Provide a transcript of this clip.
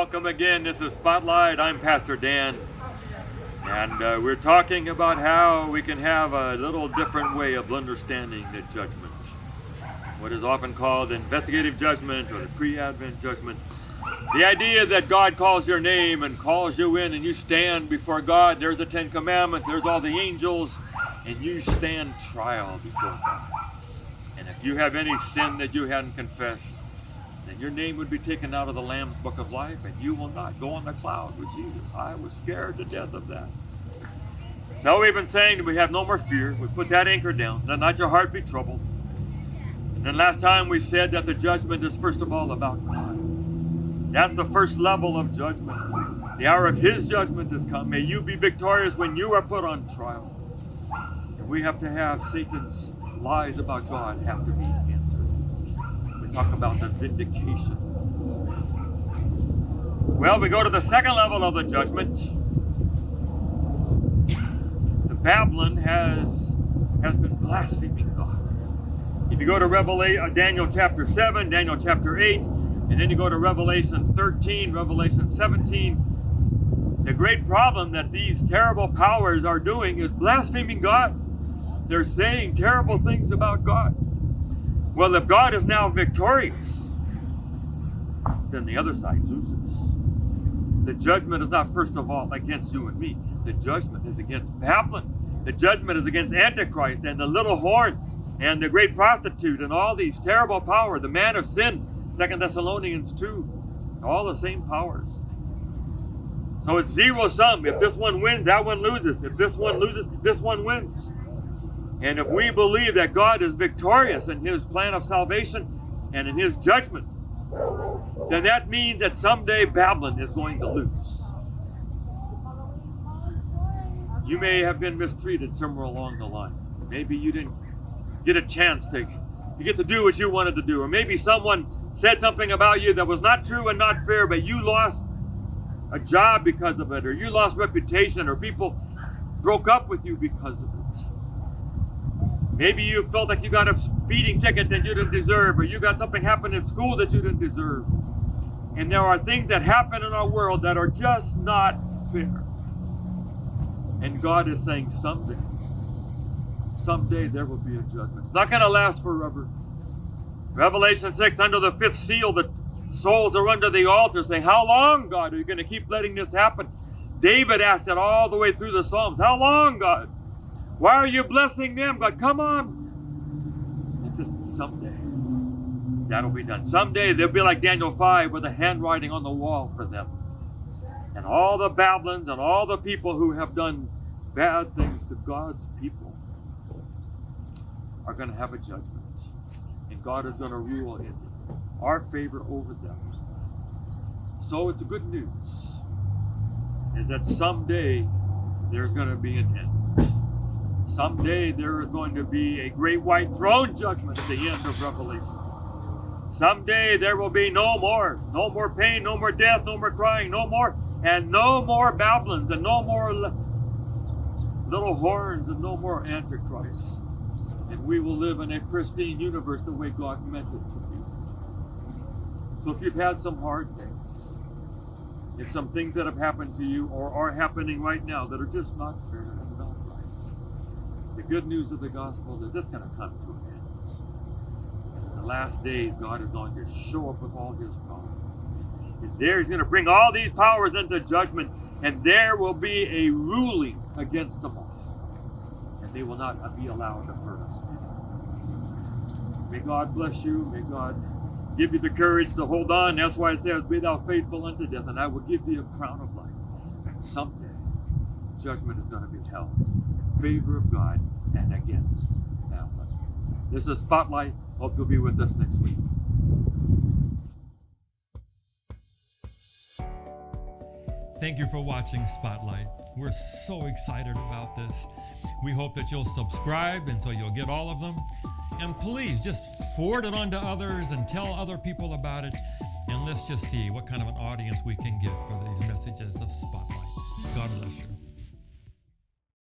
Welcome again. This is Spotlight. I'm Pastor Dan. And we're talking about how we can have a little different way of understanding the judgment. What is often called investigative judgment or the pre-advent judgment. The idea that God calls your name and calls you in and you stand before God. There's the Ten Commandments, there's all the angels, and you stand trial before God. And if you have any sin that you hadn't confessed, then your name would be taken out of the Lamb's Book of Life and you will not go on the cloud with Jesus. I was scared to death of that. So we've been saying that we have no more fear. We put that anchor down. Let not your heart be troubled. And then last time we said that the judgment is first of all about God. That's the first level of judgment. The hour of His judgment has come. May you be victorious when you are put on trial. And we have to have Satan's lies about God have to be answered. We talk about the vindication. Well, we go to the second level of the judgment. The Babylon has been blaspheming God. If you go to Daniel chapter 7, Daniel chapter 8, and then you go to Revelation 13, Revelation 17, the great problem that these terrible powers are doing is blaspheming God. They're saying terrible things about God. Well, if God is now victorious, then the other side loses. The judgment is not first of all against you and me. The judgment is against Babylon. The judgment is against Antichrist and the little horn and the great prostitute and all these terrible powers, the man of sin, 2 Thessalonians 2, all the same powers. So it's zero sum. If this one wins, that one loses. If this one loses, this one wins. And if we believe that God is victorious in His plan of salvation and in His judgment, then that means that someday Babylon is going to lose. You may have been mistreated somewhere along the line. Maybe you didn't get a chance to get to do what you wanted to do. Or maybe someone said something about you that was not true and not fair, but you lost a job because of it, or you lost reputation, or people broke up with you because of it. Maybe you felt like you got a speeding ticket that you didn't deserve, or you got something happen in school that you didn't deserve. And there are things that happen in our world that are just not fair. And God is saying someday there will be a judgment. It's not going to last forever. Revelation 6, under the fifth seal, the souls are under the altar saying, how long, God, are you going to keep letting this happen? David asked it all the way through the Psalms. How long, God? Why are you blessing them, God? Come on. It's just someday that'll be done. Someday they'll be like Daniel 5 with the handwriting on the wall for them. And all the Babylons and all the people who have done bad things to God's people are going to have a judgment. And God is going to rule in our favor over them. So it's good news, is that someday there's going to be an end. Someday there is going to be a great white throne judgment at the end of Revelation. Someday there will be no more pain, no more death, no more crying, no more Babylons, and no more little horns, and no more Antichrist. And we will live in a pristine universe the way God meant it to be. So if you've had some hard things, if some things that have happened to you or are happening right now that are just not fair and not right, the good news of the gospel is it's going to come to an end. In the last days, God is going to show up with all His power. And there He's going to bring all these powers into judgment, and there will be a ruling against them all. And they will not be allowed to hurt us. May God bless you. May God give you the courage to hold on. That's why it says, be thou faithful unto death, and I will give thee a crown of life. Someday, judgment is going to be held in favor of God and against Babylon. This is Spotlight. Hope you'll be with us next week. Thank you for watching Spotlight. We're so excited about this. We hope that you'll subscribe and so you'll get all of them. And please just forward it on to others and tell other people about it. And let's just see what kind of an audience we can get for these messages of Spotlight. God bless you.